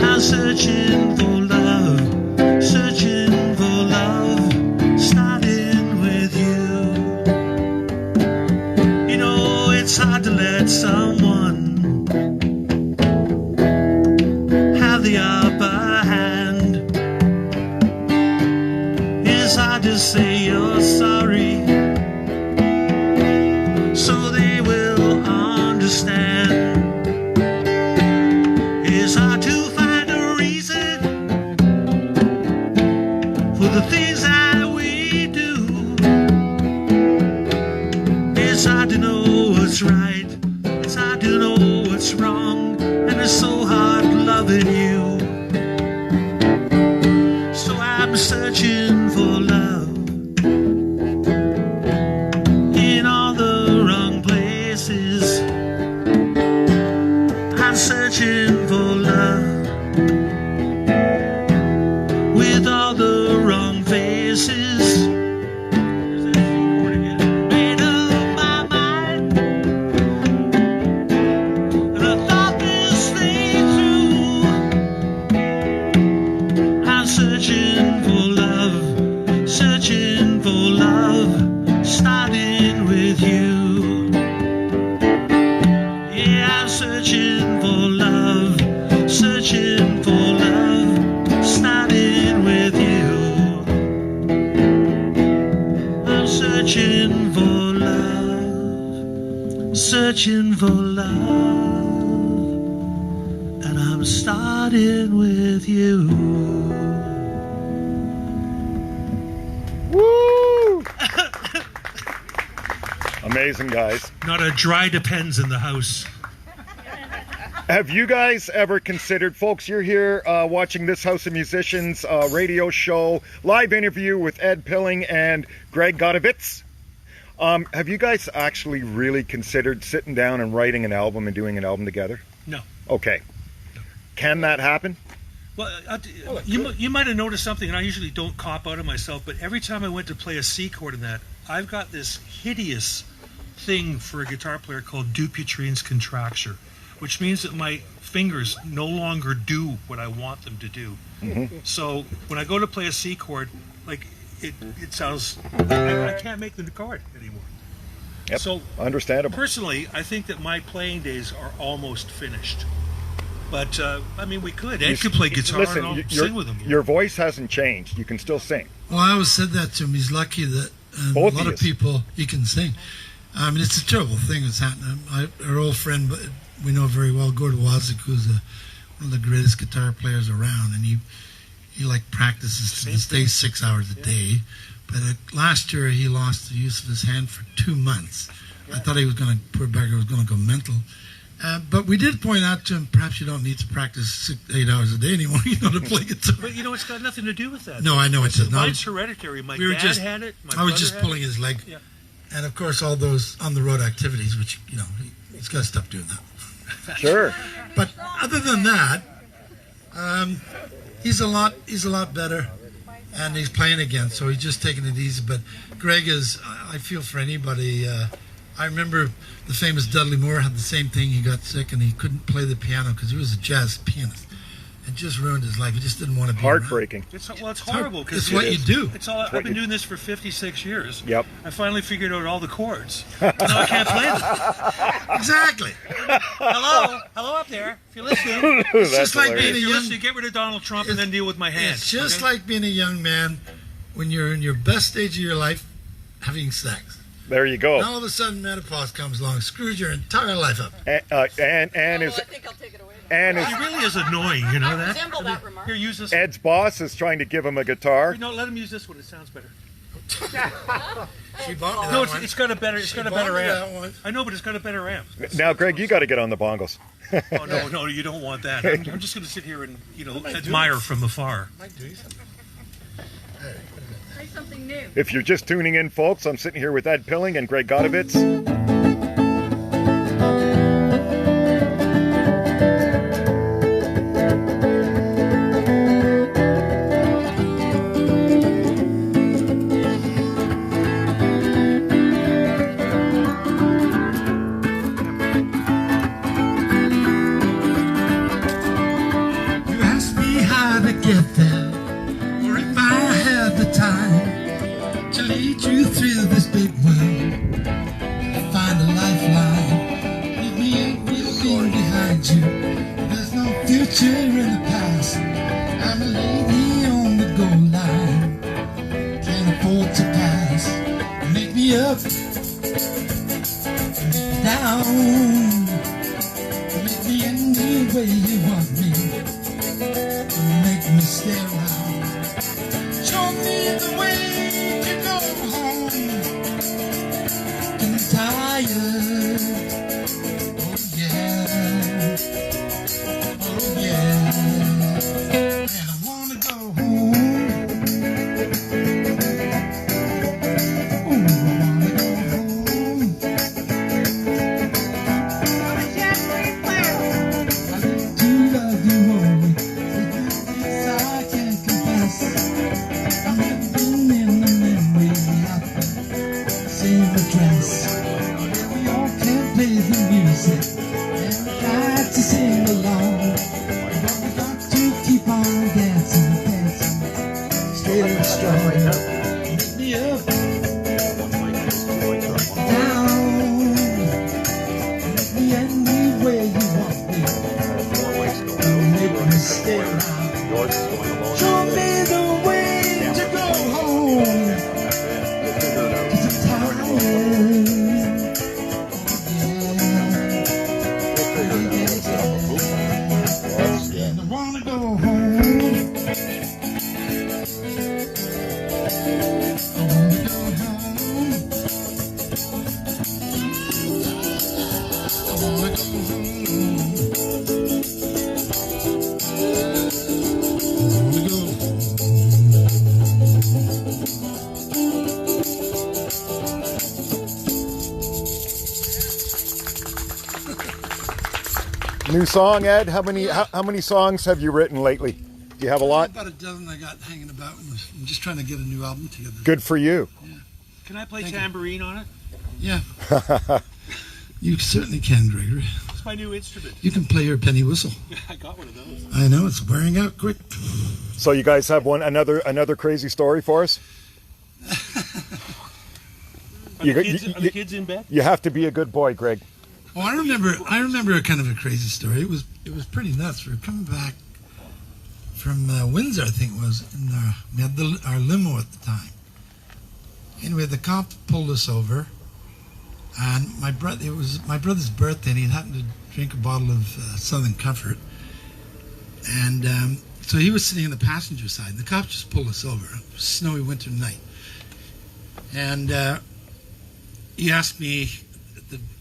I'm searching for love, searching for love, starting with you. You know, it's hard to let someone have the upper hand. It's hard to say you're sorry, so they will understand. It's hard to find a reason for the things that we do. It's hard to know what's right, it's hard to know what's wrong, and it's so hard loving you. So I'm searching for love in all the wrong places. I'm searching for love with all the wrong faces. Made up my mind, and I thought this thing through. I'm searching for love, searching for love, starting with you. Yeah, I'm searching for love, searching for love, starting with you. I'm searching for love, searching for love, and I'm starting with you. Woo! Amazing, guys. Not a dry depends in the house. Have you guys ever considered, folks, you're here watching this House of Musicians radio show, live interview with Ed Pilling and Greg Godovitz. Have you guys actually really considered sitting down and writing an album and doing an album together? No. Okay. Can that happen? Well, you might have noticed something, and I usually don't cop out of myself, but every time I went to play a C chord in that, I've got this hideous thing for a guitar player called Dupuytren's contracture, which means that my fingers no longer do what I want them to do. Mm-hmm. So when I go to play a C chord, like it sounds, I can't make the chord anymore. Yep. So Understandable. personally, I think that my playing days are almost finished. But I mean, we could. Ed could play guitar Listen, and I'll sing with him. Your voice hasn't changed. You can still sing. Well, I always said that to him. He's lucky that a Both lot of of people he can sing. I mean, it's a terrible thing that's happening. Our old friend, we know very well, Gord Wazik, who's one of the greatest guitar players around, and he like practices to this day 6 hours a day. But last year he lost the use of his hand for 2 months. I thought he was going to, poor beggar, was going to go mental. But we did point out to him, perhaps you don't need to practice 8 hours a day anymore, you know, to play guitar. But you know, it's got nothing to do with that. No, I know it does not. Mine's hereditary. My We were dad just- had it. My I was brother just had pulling it. his leg. Yeah. And of course, all those on the road activities, which, you know, he's got to stop doing that. Sure. But other than that, he's a lot better, and he's playing again, so he's just taking it easy. But Greg is, I feel for anybody. I remember the famous Dudley Moore had the same thing. He got sick and he couldn't play the piano because he was a jazz pianist. It just ruined his life. He just didn't want to be Heartbreaking. It's horrible because It's what you do. It's all. I've been doing this for 56 years. Yep. I finally figured out all the chords. Now I can't play them. Exactly. Hello up there. If you're listening, It's That's just like hilarious. being if a you're young. listening, get rid of Donald Trump and then deal with my hand. It's just okay? like being a young man when you're in your best stage of your life, having sex. There you go. And all of a sudden, menopause comes along, screws your entire life up. And I is think I'll take it away now. and is He really is annoying, you know that? Resemble that remark. Here, use this. Ed's boss is trying to give him a guitar. No, let him use this one. It sounds better. She bought me No, that one. it's got a better. It's got a better bought me amp. that one. I know, but it's got a better amp. Now, Greg, you got to get on the bongos. Oh no, you don't want that. I'm just going to sit here and admire from afar. Might do something. Try something new. If you're just tuning in, folks, I'm sitting here with Ed Pilling and Greg Godovitz. You asked me how to get there, or if I had the time to lead you through this big world, find a lifeline, leave me everything behind you. There's no future in the past. I'm a lady on the goal line, can't afford to pass. Make me up, make me down, make me any way you want me. Make me stay around. Show me the way to go home. I'm tired. Oh yeah. Oh yeah. And I wanna go home. Oh, I wanna go home. I need to love you only. I can't confess. I'm living in the memory of the same address. We all can play the music and we got to sing along, but we got to keep on dancing, dancing, straight and strong. Make me up, down, make me anywhere you want me. Make me stay around. Show me the way to go home. 'Cause I'm tired. And I wanna go home. I wanna go home. I wanna go home. I wanna go New song, Ed. How many songs have you written lately? Do you have a lot? About a dozen I got hanging about. I'm just trying to get a new album together. Good for you. Can I play Thank you. tambourine on it? Yeah. You certainly can, Gregory. It's my new instrument. You can play your penny whistle. I got one of those. I know, it's wearing out quick. So you guys have another crazy story for us? Are the kids in bed? You have to be a good boy, Greg. Oh, I remember a kind of a crazy story. It was pretty nuts. We were coming back from Windsor, I think it was. We had our limo at the time. Anyway, the cop pulled us over, and it was my brother's birthday, and he happened to drink a bottle of Southern Comfort, and so he was sitting in the passenger side. And the cop just pulled us over. It was a snowy winter night, and he asked me.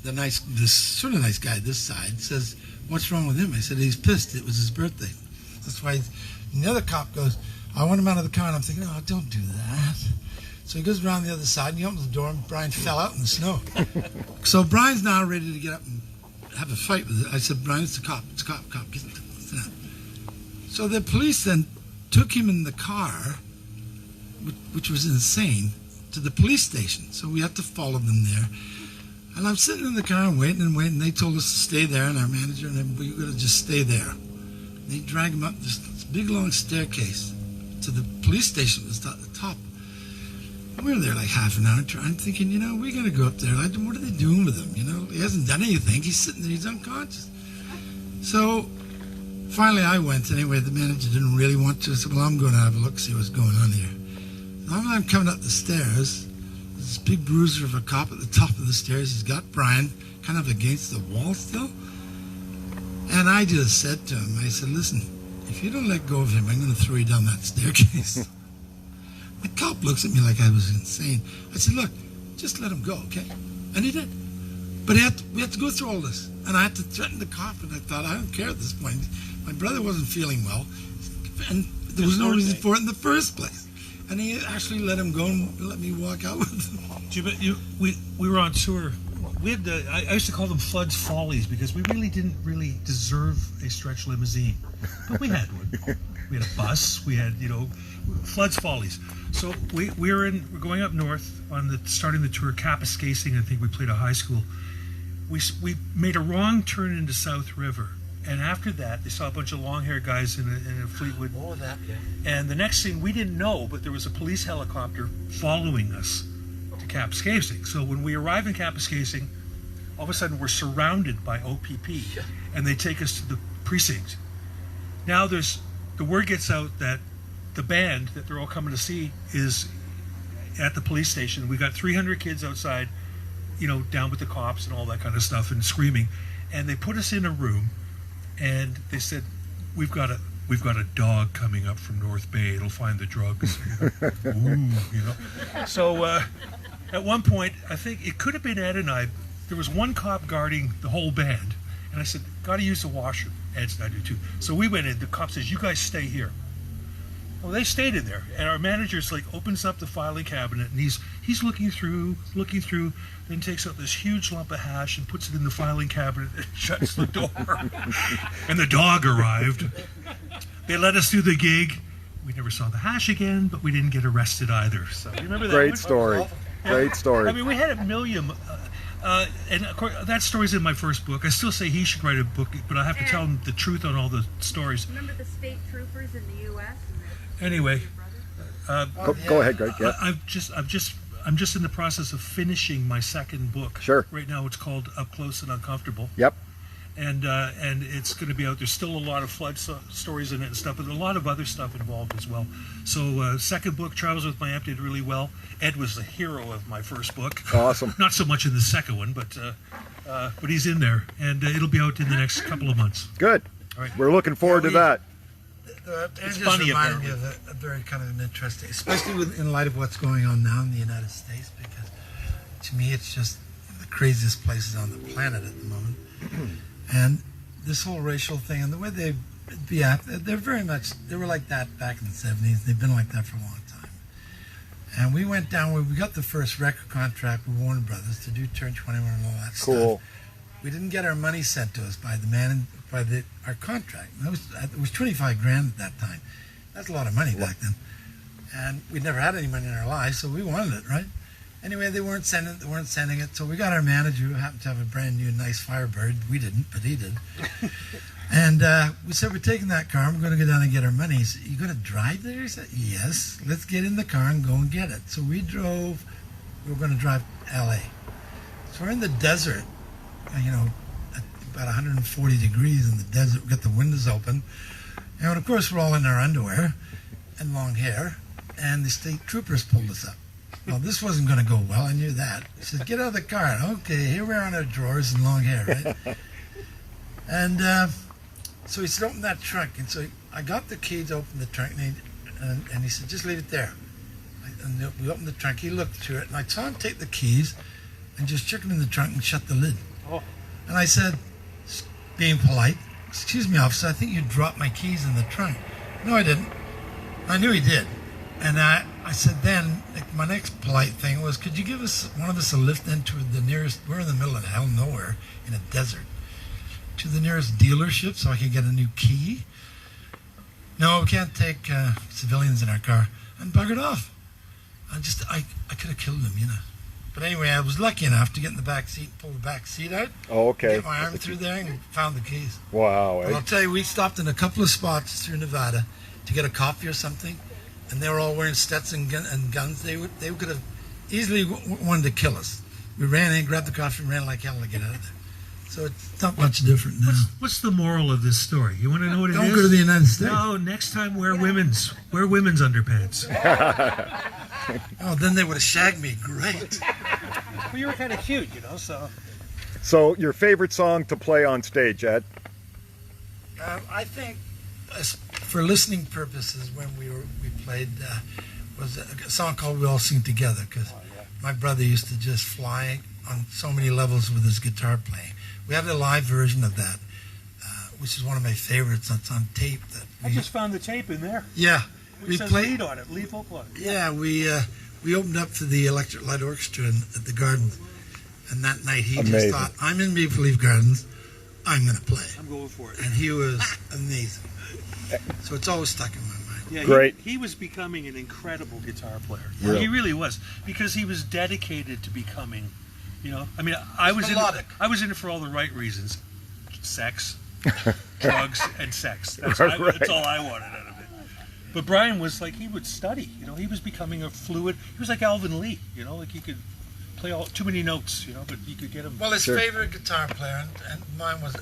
This sort of nice guy this side says, "What's wrong with him?" I said, "He's pissed. It was his birthday." That's why. And the other cop goes, "I want him out of the car." And I'm thinking, "Oh, don't do that." So he goes around the other side and he opens the door and Brian fell out in the snow. So Brian's now ready to get up and have a fight with it. I said, "Brian, it's a cop. It's a cop. Get that." So the police then took him in the car, which was insane, to the police station. So we had to follow them there. And I'm sitting in the car and waiting. They told us to stay there, and our manager and we were going to just stay there. And they dragged him up this big long staircase to the police station. It was at the top. And we were there like half an hour. I'm thinking, we're going to go up there. What are they doing with him? He hasn't done anything. He's sitting there. He's unconscious. So finally I went. Anyway, the manager didn't really want to. I said, "Well, I'm going to have a look, see what's going on here." I'm coming up the stairs. There's this big bruiser of a cop at the top of the stairs. He's got Brian kind of against the wall still. And I just said to him, I said, listen, if you don't let go of him, I'm going to throw you down that staircase. The cop looks at me like I was insane. I said, look, just let him go, okay? And he did. But we had to go through all this. And I had to threaten the cop, and I thought, I don't care at this point. My brother wasn't feeling well, and there was no reason for it in the first place. And he actually let him go and let me walk out with him. We were on tour. We had I used to call them Fludd's Follies because we really didn't deserve a stretch limousine, but we had one. We had a bus. We had Fludd's Follies. So we're going up north on starting the tour, Kapuskasing. I think we played a high school. We made a wrong turn into South River, and after that they saw a bunch of long-haired guys in a Fleetwood. Oh, that, yeah. And the next thing we didn't know, but there was a police helicopter following us to Kapuskasing. So when we arrive in Kapuskasing, all of a sudden we're surrounded by OPP, and they take us to the precinct. Now the word gets out that the band that they're all coming to see is at the police station. We got 300 kids outside, down with the cops and all that kind of stuff and screaming. And they put us in a room, and they said, we've got a dog coming up from North Bay. It'll find the drugs. Ooh, So at one point, I think it could have been Ed and I. There was one cop guarding the whole band, and I said, got to use the washroom. Ed said, I do too. So we went in. The cop says, you guys stay here. Well, they stayed in there, and our manager's opens up the filing cabinet, and he's looking through, then takes out this huge lump of hash and puts it in the filing cabinet and shuts the door. And the dog arrived. They let us do the gig. We never saw the hash again, but we didn't get arrested either. So you remember that? Great story. Great story. I mean, we had a million. And of course, that story's in my first book. I still say he should write a book, but I have to tell him the truth on all the stories. Remember the state troopers in the U.S.? Anyway, go ahead, Greg. Yeah. I'm just in the process of finishing my second book. Sure. Right now, it's called Up Close and Uncomfortable. Yep. And it's going to be out. There's still a lot of Fludd stories in it and stuff, but a lot of other stuff involved as well. So second book, Travels with My Amp, did really well. Ed was the hero of my first book. Awesome. Not so much in the second one, but he's in there, and it'll be out in the next couple of months. Good. All right. We're looking forward to that. It It's just funny, reminded me of a very kind of an interesting, especially in light of what's going on now in the United States, because to me it's just the craziest places on the planet at the moment. And this whole racial thing and the way they were like that back in the 70s. They've been like that for a long time. And we went down where we got the first record contract with Warner Brothers to do Turn 21 and all that Cool. stuff. We didn't get our money sent to us by the man our contract. It was 25 grand at that time. That's a lot of money back then. And we'd never had any money in our lives, so we wanted it, right? Anyway, they weren't sending it, so we got our manager, who happened to have a brand new nice Firebird. We didn't, but he did. And we said, we're taking that car, we're going to go down and get our money. He said, you going to drive there? He said, yes, let's get in the car and go and get it. So we were going to drive to L.A. So we're in the desert, about 140 degrees in the desert. We got the windows open. And of course, we're all in our underwear and long hair. And the state troopers pulled us up. Well, this wasn't going to go well. I knew that. He said, get out of the car. Okay, here we are in our drawers and long hair, right? And so he said, open that trunk. And so I got the key to open the trunk, and he said, just leave it there. And we opened the trunk. He looked through it, and I saw him take the keys and just chuck them in the trunk and shut the lid. Oh. And I said, being polite, excuse me, officer, I think you dropped my keys in the trunk. No, I didn't. I knew he did. And I said then, my next polite thing was, could you give one of us a lift into the nearest, we're in the middle of hell nowhere in a desert, to the nearest dealership so I could get a new key? No, we can't take civilians in our car. And buggered off. I could have killed him, But anyway, I was lucky enough to get in the back seat, pull the back seat out, get my arm through there, and found the keys. Wow. But I'll tell you, we stopped in a couple of spots through Nevada to get a coffee or something, and they were all wearing Stetson and guns. They could have easily wanted to kill us. We ran in, grabbed the coffee, and ran like hell to get out of there. So it's not much different now. What's the moral of this story? You want to know what it is? Don't go to the United States. No, next time wear women's underpants. Oh, then they would have shagged me. Great. Well, you were kind of cute, you know, so. So, your favorite song to play on stage, Ed? I think, for listening purposes, when we played, was a song called "We All Sing Together," because my brother used to just fly on so many levels with his guitar playing. We have a live version of that, which is one of my favorites. It's on tape. I just found the tape in there. Yeah, We says played. lead on it, lead vocal on it. Yeah, we opened up for the Electric Light Orchestra at the Gardens, and that night he Amazing. just thought, "I'm in Maple Leaf Gardens, I'm going to play," I'm going for it. and he was amazing. So it's always stuck in my mind. Yeah, Great. He was becoming an incredible guitar player. Really? He really was, because he was dedicated to becoming, you know. I mean, I was melodic. in it for all the right reasons: sex, drugs, and sex. That's Right. that's all I wanted out of it. But Brian was like, he would study. You know, he was becoming a fluid. He was like Alvin Lee. You know, like he could play too many notes. You know, but you could get him. Well, his Sure. favorite guitar player, and mine was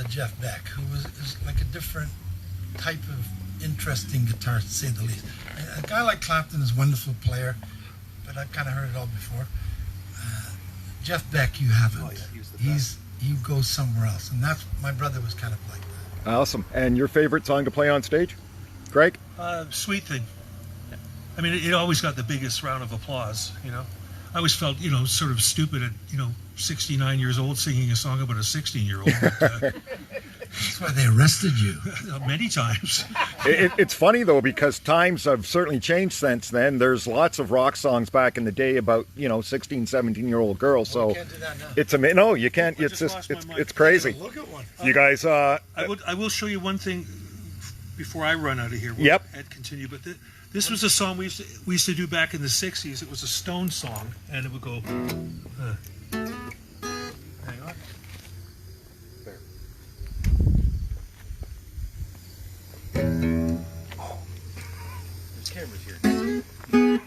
Jeff Beck, who was like a different type of interesting guitar, to say the least. A guy like Clapton is a wonderful player, but I've kind of heard it all before. Jeff Beck, you haven't. Oh, yeah, he's the best. He goes somewhere else, and that's my brother was kind of like that. Awesome. And your favorite song to play on stage? Greg? Sweet Thing. I mean, it always got the biggest round of applause, you know. I always felt, you know, sort of stupid at, 69 years old singing a song about a 16-year-old. That's why they arrested you. Many times. It's funny, though, because times have certainly changed since then. There's lots of rock songs back in the day about, 16, 17-year-old girls. So We can't do that now. it's no, you can't. I It's just just, lost my it's mic. crazy. Look at one. You guys, I will show you one thing before I run out of here. Yep. Ed, continue. But this was a song we used to do back in the 60s. It was a Stone song, and it would go. Hang on. There. Oh, there's cameras here.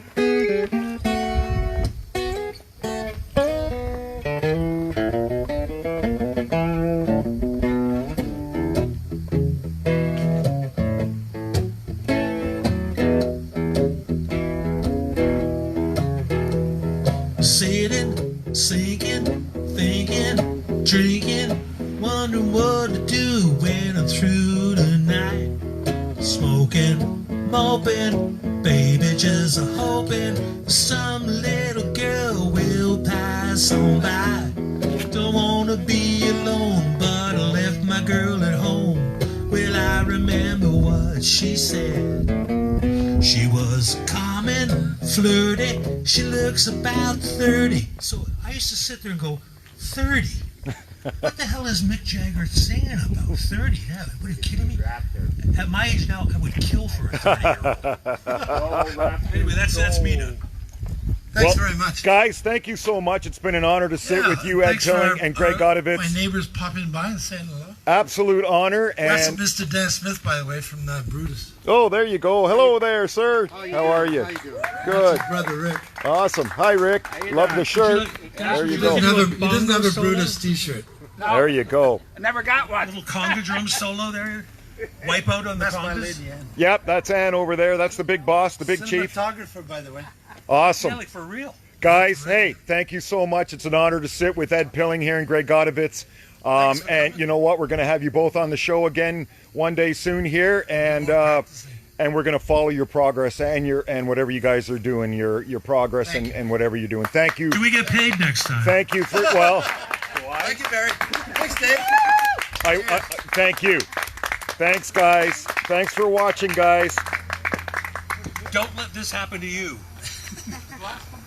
Sitting, sinking, thinking, drinking, wondering what to do when I'm through tonight. Smoking, moping, baby, just hoping some little girl will pass on by. Don't wanna be alone, but I left my girl at home. Well, I remember what she said. She was common, flirty, she looks about 30. So I used to sit there and go, 30? What the hell is Mick Jagger singing about? 30? Yeah, what are you kidding me? At my age now, I would kill for a 30-year-old. Anyway, that's me done. Thanks Well, very much. guys, thank you so much. It's been an honor to sit with you, Ed thanks for, Pilling and Greg Godovitz. My neighbors popping by and saying hello. Absolute honor. That's And Mr. Dan Smith, by the way, from Brutus. oh, there you go. Hello there, sir. How are you? How you doing? Good. That's his brother Rick. Awesome. Hi, Rick. Love the shirt. There you He go. doesn't have a Bongo Brutus solo? T-shirt. There you go. I never got one. Little conga drum solo there. Wipe out on the That's my congas. lady, Ann. Yep, that's Ann over there. That's the big boss, the big chief. Cinematographer, by the way. Awesome. Yeah, like for real. Guys, hey, thank you so much. It's an honor to sit with Ed Pilling here and Greg Godovitz. And you know what? We're going to have you both on the show again one day soon here, and we're going to follow your progress and whatever you guys are doing, your progress and whatever you're doing. Thank you. Do we get paid next time? Thank you for well. Thank you, Barry. Thanks, Dave. I thank you. Thanks, guys. Thanks for watching, guys. Don't let this happen to you.